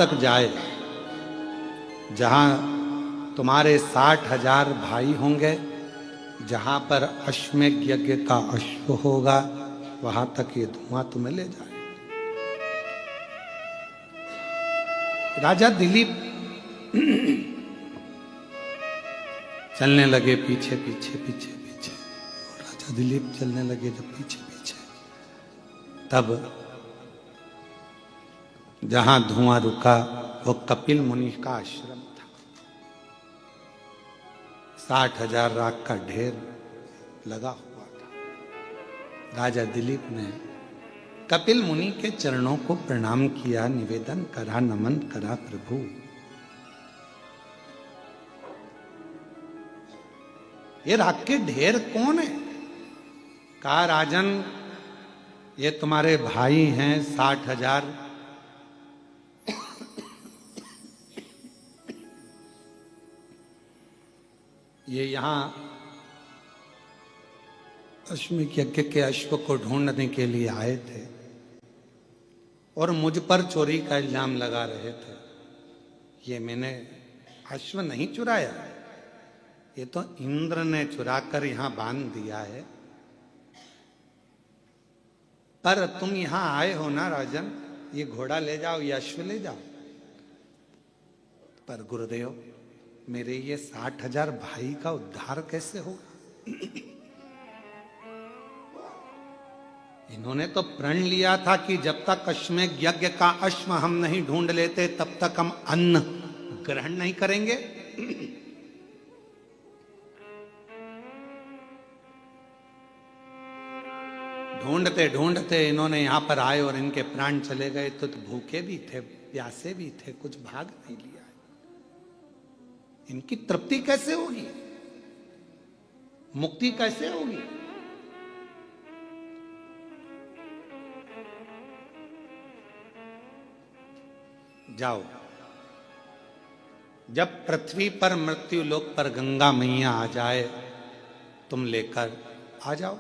तक जाए जहां तुम्हारे 60,000 भाई होंगे, जहां पर अश्वमेध यज्ञ का अश्व होगा, वहां तक ये धुआं तुम्हें ले जाए। राजा दिलीप चलने लगे पीछे पीछे पीछे पीछे। राजा दिलीप चलने लगे जब पीछे पीछे, तब जहां धुआं रुका वो कपिल मुनि का आश्रम था। 60,000 राख का ढेर लगा हुआ था। राजा दिलीप ने कपिल मुनि के चरणों को प्रणाम किया, निवेदन करा, नमन करा, प्रभु ये राख के ढेर कौन है? कहा, राजन ये तुम्हारे भाई हैं 60,000। ये यहां अश्वमेध यज्ञ के अश्व को ढूंढने के लिए आए थे और मुझ पर चोरी का इल्जाम लगा रहे थे। ये मैंने अश्व नहीं चुराया, ये तो इंद्र ने चुराकर यहां बांध दिया है। पर तुम यहां आए हो ना राजन, ये घोड़ा ले जाओ, ये अश्व ले जाओ। पर गुरुदेव मेरे ये 60,000 भाई का उद्धार कैसे होगा? इन्होंने तो प्रण लिया था कि जब तक अश्वमेध यज्ञ का अश्व हम नहीं ढूंढ लेते तब तक हम अन्न ग्रहण नहीं करेंगे। ढूंढते ढूंढते इन्होंने यहां पर आए और इनके प्राण चले गए। तो भूखे भी थे, प्यासे भी थे, कुछ भाग नहीं लिया। इनकी तृप्ति कैसे होगी? मुक्ति कैसे होगी? जाओ, जब पृथ्वी पर मृत्यु लोक पर गंगा मैया आ जाए तुम लेकर आ जाओ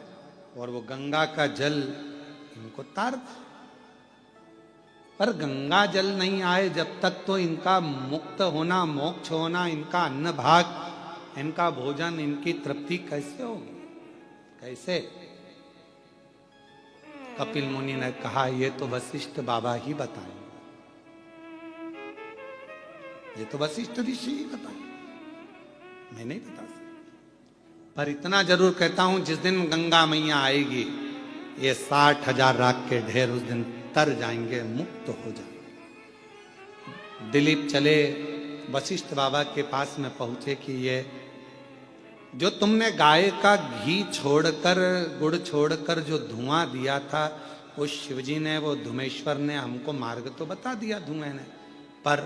और वो गंगा का जल इनको तार दो। पर गंगा जल नहीं आए जब तक तो इनका मुक्त होना, मोक्ष होना, इनका अन्न भाग, इनका भोजन, इनकी तृप्ति कैसे होगी? कैसे? कपिल मुनि ने कहा, ये तो वशिष्ठ बाबा ही बताएं, ये तो वशिष्ठ ऋषि ही बताएं, मैं नहीं बता सकता। पर इतना जरूर कहता हूं, जिस दिन गंगा मैया आएगी ये 60,000 राख के ढेर उस दिन तर जाएंगे, मुक्त हो जाएंगे। दिलीप चले, वशिष्ठ बाबा के पास में पहुंचे कि ये जो तुमने गाय का घी छोड़कर, गुड़ छोड़कर जो धुआं दिया था, वो शिवजी ने, वो धुमेश्वर ने हमको मार्ग तो बता दिया धुएं ने, पर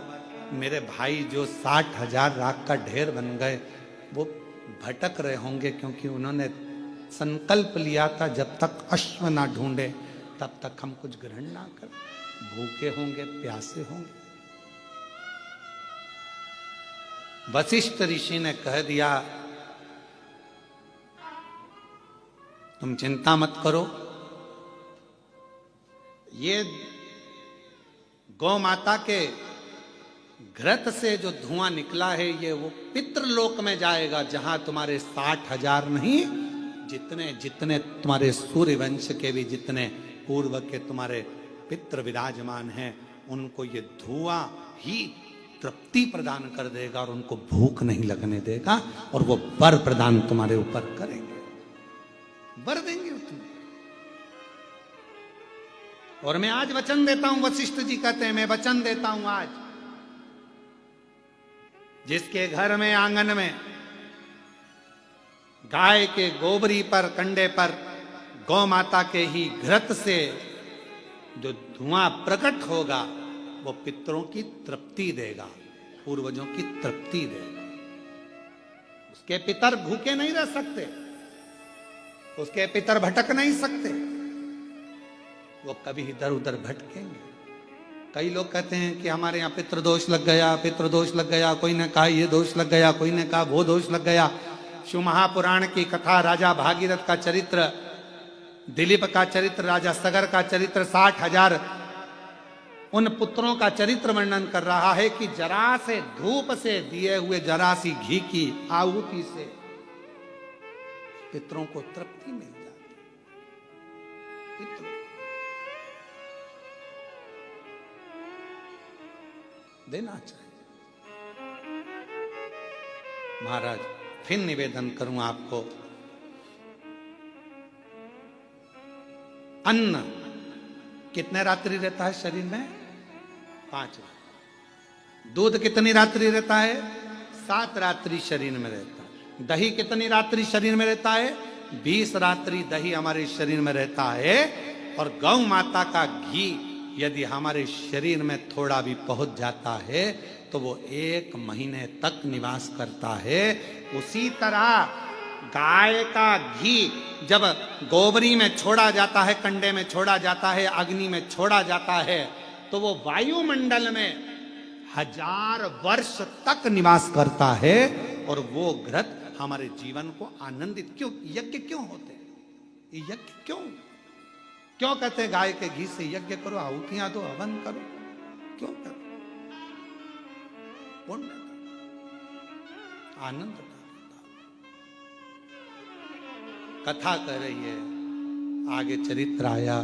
मेरे भाई जो 60,000 राख का ढेर बन गए वो भटक रहे होंगे, क्योंकि उन्होंने संकल्प लिया था जब तक अश्व ना ढूंढे तब तक हम कुछ ग्रहण ना कर, भूखे होंगे, प्यासे होंगे। वशिष्ठ ऋषि ने कह दिया, तुम चिंता मत करो, ये गौ माता के घृत से जो धुआं निकला है ये वो पितृलोक में जाएगा, जहां तुम्हारे 60,000 नहीं, जितने जितने तुम्हारे सूर्य वंश के भी जितने पूर्व के तुम्हारे पितृ विराजमान हैं, उनको ये धुआं ही तृप्ति प्रदान कर देगा और उनको भूख नहीं लगने देगा, और वो वर प्रदान तुम्हारे ऊपर करेंगे, वर देंगे तुम्हें। और मैं आज वचन देता हूं, वशिष्ठ जी कहते हैं, मैं वचन देता हूं आज, जिसके घर में, आंगन में गाय के गोबरी पर, कंडे पर गौ माता के ही घृत से जो धुआं प्रकट होगा वो पितरों की तृप्ति देगा, पूर्वजों की तृप्ति देगा। उसके पितर भूखे नहीं रह सकते, उसके पितर भटक नहीं सकते, वो कभी इधर उधर भटकेंगे। कई लोग कहते हैं कि हमारे यहाँ पितृदोष लग गया, पितृदोष लग गया, कोई ने कहा ये दोष लग गया, कोई ने कहा वो दोष लग गया। शिव महापुराण की कथा, राजा भागीरथ का चरित्र, दिलीप का चरित्र, राजा सगर का चरित्र, 60,000 उन पुत्रों का चरित्र वर्णन कर रहा है कि जरा से धूप से दिए हुए जरा सी घी की आहुति से पितरों को तृप्ति मिल जाती। पितरों देना चाहिए। महाराज फिर निवेदन करूं आपको, अन्न कितने रात्रि रहता है शरीर में? 5 रात्रि। दूध कितनी रात्रि रहता है? 7 रात्रि शरीर में रहता है। दही कितनी रात्रि शरीर में रहता है? 20 रात्रि दही हमारे शरीर में रहता है। और गौ माता का घी यदि हमारे शरीर में थोड़ा भी पहुंच जाता है तो वो 1 महीने तक निवास करता है। उसी तरह गाय का घी जब गोबरी में छोड़ा जाता है, कंडे में छोड़ा जाता है, अग्नि में छोड़ा जाता है, तो वो वायुमंडल में 1000 वर्ष तक निवास करता है। और वो घृत हमारे जीवन को आनंदित, क्यों यज्ञ क्यों होते हैं? ये यज्ञ क्यों कहते हैं गाय के घी से यज्ञ करो, आहुतियां दो, हवन करो? क्यों करो? पुण्य, आनंद। कथा कह रही है, आगे चरित्र आया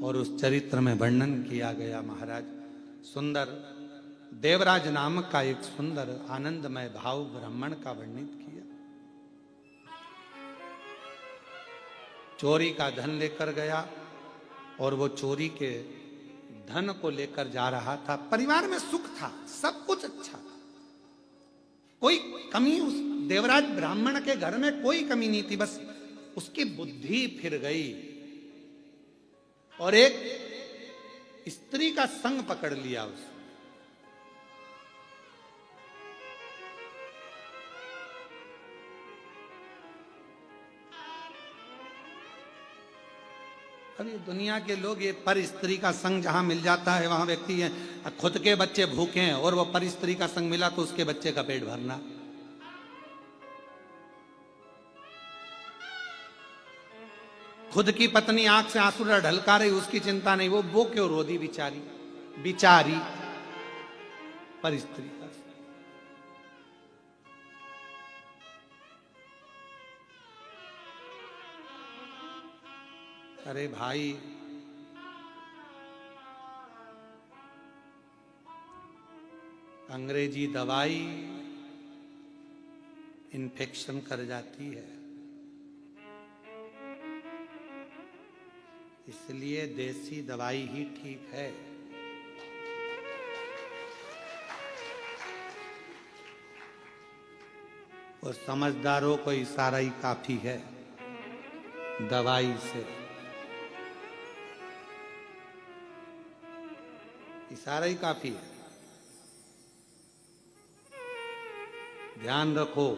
और उस चरित्र में वर्णन किया गया। महाराज सुंदर देवराज नामक का एक सुंदर आनंदमय भाव ब्राह्मण का वर्णित किया। चोरी का धन लेकर गया और वो चोरी के धन को लेकर जा रहा था। परिवार में सुख था, सब कुछ अच्छा था, कोई कमी उस देवराज ब्राह्मण के घर में कोई कमी नहीं थी। बस उसकी बुद्धि फिर गई और एक स्त्री का संग पकड़ लिया उसने। अब ये दुनिया के लोग ये पर स्त्री का संग जहां मिल जाता है वहां व्यक्ति है, खुद के बच्चे भूखे हैं और वो पर स्त्री का संग मिला तो उसके बच्चे का पेट भरना। खुद की पत्नी आंख से आंसू ढलका रही, उसकी चिंता नहीं, वो क्यों रोदी बिचारी बिचारी पर स्त्री का। अरे भाई अंग्रेजी दवाई इन्फेक्शन कर जाती है, इसलिए देसी दवाई ही ठीक है। और समझदारों को इशारा ही काफी है दवाई से। इशारा ही काफी है। ध्यान रखो,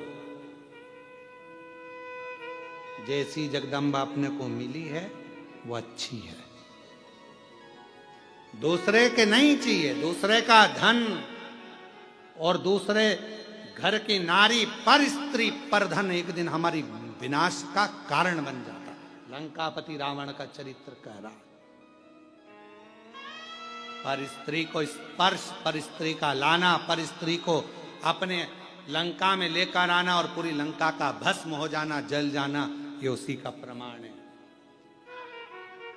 जैसी जगदम्बा अपने को मिली है वो अच्छी है, दूसरे के नहीं चाहिए। दूसरे का धन और दूसरे घर की नारी पर स्त्री पर धन एक दिन हमारी विनाश का कारण बन जाता है। लंकापति रावण का चरित्र कह रहा है। पर स्त्री को स्पर्श, पर स्त्री का लाना, पर स्त्री को अपने लंका में लेकर आना और पूरी लंका का भस्म हो जाना, जल जाना, ये उसी का प्रमाण है।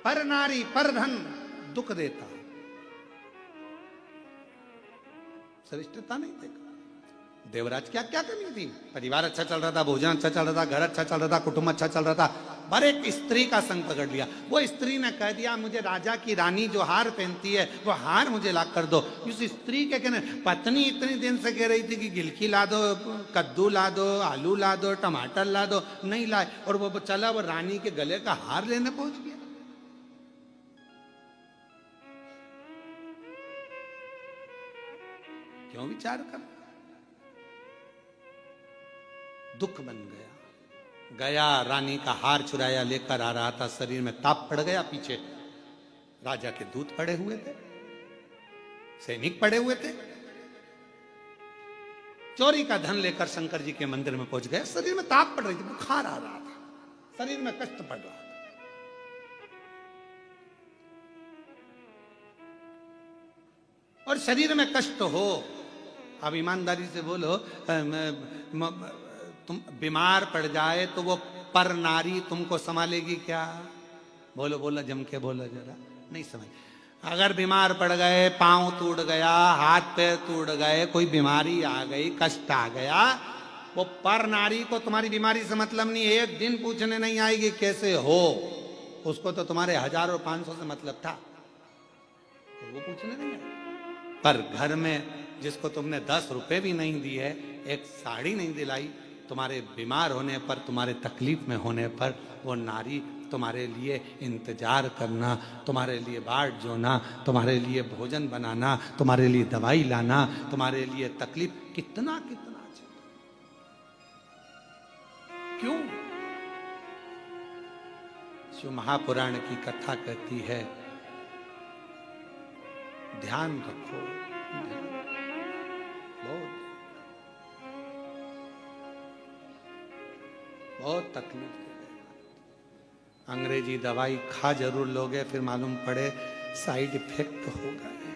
पर नारी पर धन दुख देता, श्रेष्ठता नहीं देखा। देवराज क्या क्या कमी थी? परिवार अच्छा चल रहा था, भोजन अच्छा चल रहा था, घर अच्छा चल रहा था, कुटुंब अच्छा चल रहा था, पर एक स्त्री का संग पकड़ लिया। वो स्त्री ने कह दिया मुझे राजा की रानी जो हार पहनती है वो हार मुझे ला कर दो। उस स्त्री के कहने, पत्नी इतनी दिन से कह रही थी कि गिलकी ला दो, कद्दू ला दो, आलू ला दो, टमाटर ला दो, नहीं लाए, और वो चला वो रानी के गले का हार लेने पहुंच गया। क्यों विचार कर? दुख बन गया। गया रानी का हार चुराया, लेकर आ रहा था, शरीर में ताप पड़ गया। पीछे राजा के दूत पड़े हुए थे, सैनिक पड़े हुए थे। चोरी का धन लेकर शंकर जी के मंदिर में पहुंच गए। शरीर में ताप पड़ रही थी, बुखार आ रहा था, शरीर में कष्ट पड़ रहा था। शरीर में कष्ट हो, अब ईमानदारी से बोलो, तुम बीमार पड़ जाए तो वो पर नारी तुमको संभालेगी क्या? बोलो बोलो, जम के बोलो जरा, नहीं समझ। अगर बीमार पड़ गए, पांव टूट गया, हाथ पैर टूट गए, कोई बीमारी आ गई, कष्ट आ गया, वो पर नारी को तुम्हारी बीमारी से मतलब नहीं, एक दिन पूछने नहीं आएगी कैसे हो, उसको तो तुम्हारे 1000 और 500 से मतलब था, तो वो पूछने नहीं आएगी। पर घर में जिसको तुमने 10 रुपए भी नहीं दिए, एक साड़ी नहीं दिलाई, तुम्हारे बीमार होने पर, तुम्हारे तकलीफ में होने पर, वो नारी तुम्हारे लिए इंतजार करना, तुम्हारे लिए बाट जोना, तुम्हारे लिए भोजन बनाना, तुम्हारे लिए दवाई लाना, तुम्हारे लिए तकलीफ, कितना कितना चाहिए। क्यों? शिव महापुराण की कथा कहती है, ध्यान रखो, बहुत तकलीफ के बाद अंग्रेजी दवाई खा जरूर लोगे, फिर मालूम पड़े साइड इफेक्ट हो गए,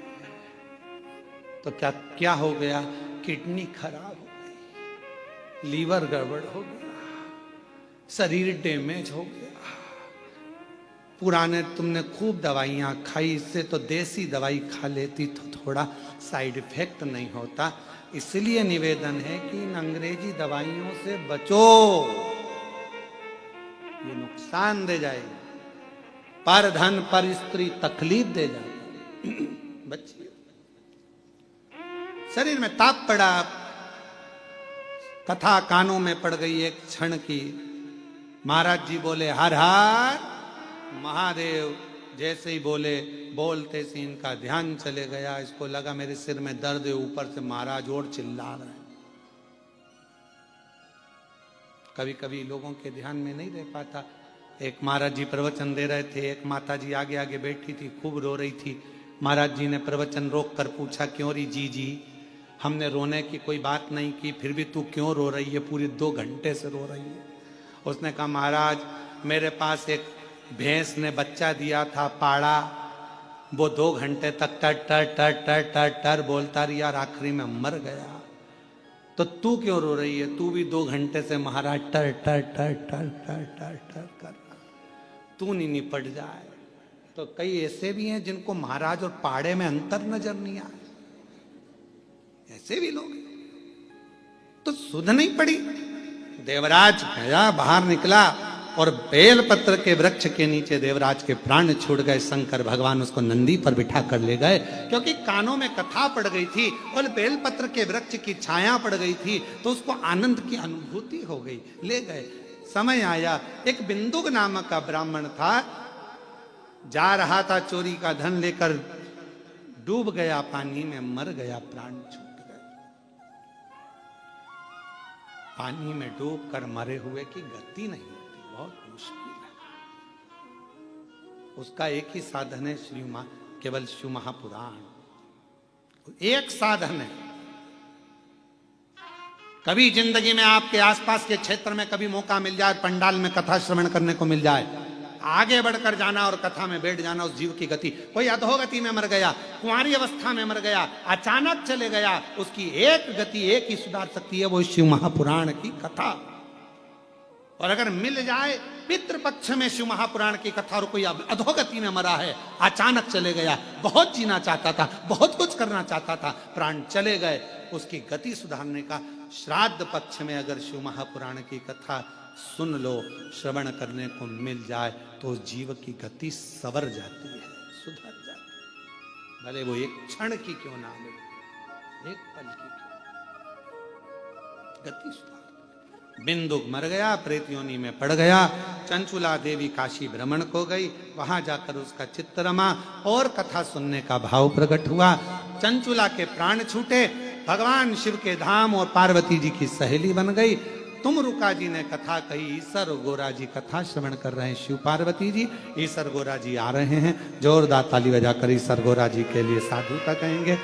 तो क्या क्या हो गया? किडनी खराब हो गई, लीवर गड़बड़ हो गया, शरीर डैमेज हो गया। पुराने तुमने खूब दवाइयां खाई, इससे तो देसी दवाई खा लेती तो थोड़ा साइड इफेक्ट नहीं होता। इसलिए निवेदन है कि इन अंग्रेजी दवाइयों से बचो, ये नुकसान दे जाएगी, पर धन पर स्त्री तकलीफ दे जाएगी। बच्ची शरीर में ताप पड़ा, कथा कानों में पड़ गई एक क्षण की, महाराज जी बोले हर हर महादेव, जैसे ही बोले, बोलते से इनका ध्यान चले गया, इसको लगा मेरे सिर में दर्द है, ऊपर से महाराज और चिल्ला रहे हैं। कभी कभी लोगों के ध्यान में नहीं रह पाता। एक महाराज जी प्रवचन दे रहे थे, एक माता जी आगे आगे बैठी थी, खूब रो रही थी। महाराज जी ने प्रवचन रोक कर पूछा, क्यों री जी, हमने रोने की कोई बात नहीं की, फिर भी तू क्यों रो रही है, पूरी 2 घंटे से रो रही है। उसने कहा, महाराज मेरे पास एक भैंस ने बच्चा दिया था, पाड़ा, वो 2 घंटे तक टर टर टर टर टर टर बोलता रही और आखिरी में मर गया। तो तू क्यों रो रही है? तू भी 2 घंटे से महाराज टर टर टर टर टर टर टर कर रहा, तू नहीं निपट जाए। तो कई ऐसे भी हैं जिनको महाराज और पाड़े में अंतर नजर नहीं आए, ऐसे भी लोग तो सुध नहीं पड़ी। देवराज गया, बाहर निकला और बेलपत्र के वृक्ष के नीचे देवराज के प्राण छूट गए। शंकर भगवान उसको नंदी पर बिठा कर ले गए, क्योंकि कानों में कथा पड़ गई थी और बेलपत्र के वृक्ष की छाया पड़ गई थी, तो उसको आनंद की अनुभूति हो गई, ले गए। समय आया, एक बिंदुक नामक का ब्राह्मण था, जा रहा था चोरी का धन लेकर, डूब गया पानी में, मर गया, प्राण छूट गए। पानी में डूब कर मरे हुए की गति नहीं, बहुत मुश्किल है। उसका एक ही साधन है, केवल शिव महापुराण, एक साधन है। कभी जिंदगी में आपके आसपास के क्षेत्र में कभी मौका मिल जाए, पंडाल में कथा श्रवण करने को मिल जाए, आगे बढ़कर जाना और कथा में बैठ जाना। उस जीव की गति, कोई अधोगति में मर गया, कुंवारी अवस्था में मर गया, अचानक चले गया, उसकी एक गति एक ही सुधार सकती है, वो शिव महापुराण की कथा। और अगर मिल जाए पितृपक्ष में शिव महापुराण की कथा, और कोई अधोगति में मरा है, अचानक चले गया, बहुत जीना चाहता था, बहुत कुछ करना चाहता था, प्राण चले गए, उसकी गति सुधारने का श्राद्ध पक्ष में अगर शिव महापुराण की कथा सुन लो, श्रवण करने को मिल जाए, तो जीव की गति सवर जाती है, सुधर जाती है। भले वो एक क्षण की क्यों ना मिले, एक पल की क्यों, गति सुधार। बिंदुक मर गया, प्रेत योनि में पड़ गया। चंचुला देवी काशी भ्रमण को गई, वहां जाकर उसका चित्त रमा और कथा सुनने का भाव प्रकट हुआ। चंचुला के प्राण छूटे, भगवान शिव के धाम और पार्वती जी की सहेली बन गई। तुमरुका जी ने कथा कही, ईसर और गोरा जी कथा श्रवण कर रहे हैं, शिव पार्वती जी, ईसर गोरा जी आ रहे हैं। जोरदार ताली बजाकर ईसर गोरा जी के लिए साधुता कहेंगे,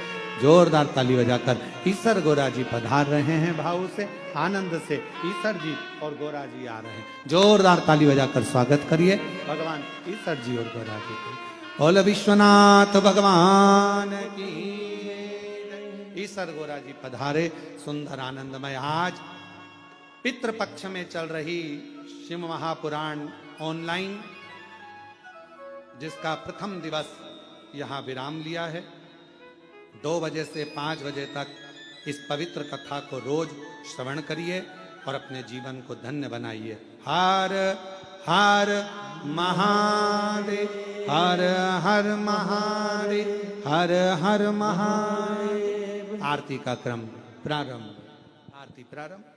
जोरदार ताली बजाकर ईसर गोरा जी पधार रहे हैं, भाव से, आनंद से ईसर जी और गोरा जी आ रहे हैं। जोरदार ताली बजाकर स्वागत करिए भगवान ईसर जी और गोरा जी को। बोल विश्वनाथ भगवान की। ईसर गोरा जी पधारे। सुंदर आनंदमय आज पितृपक्ष में चल रही शिव महापुराण ऑनलाइन, जिसका प्रथम दिवस यहां विराम लिया है। 2 बजे से 5 बजे तक इस पवित्र कथा को रोज श्रवण करिए और अपने जीवन को धन्य बनाइए। हर हर महादेव, हर हर महादेव, हर हर महादेव। आरती का क्रम प्रारंभ। आरती प्रारंभ।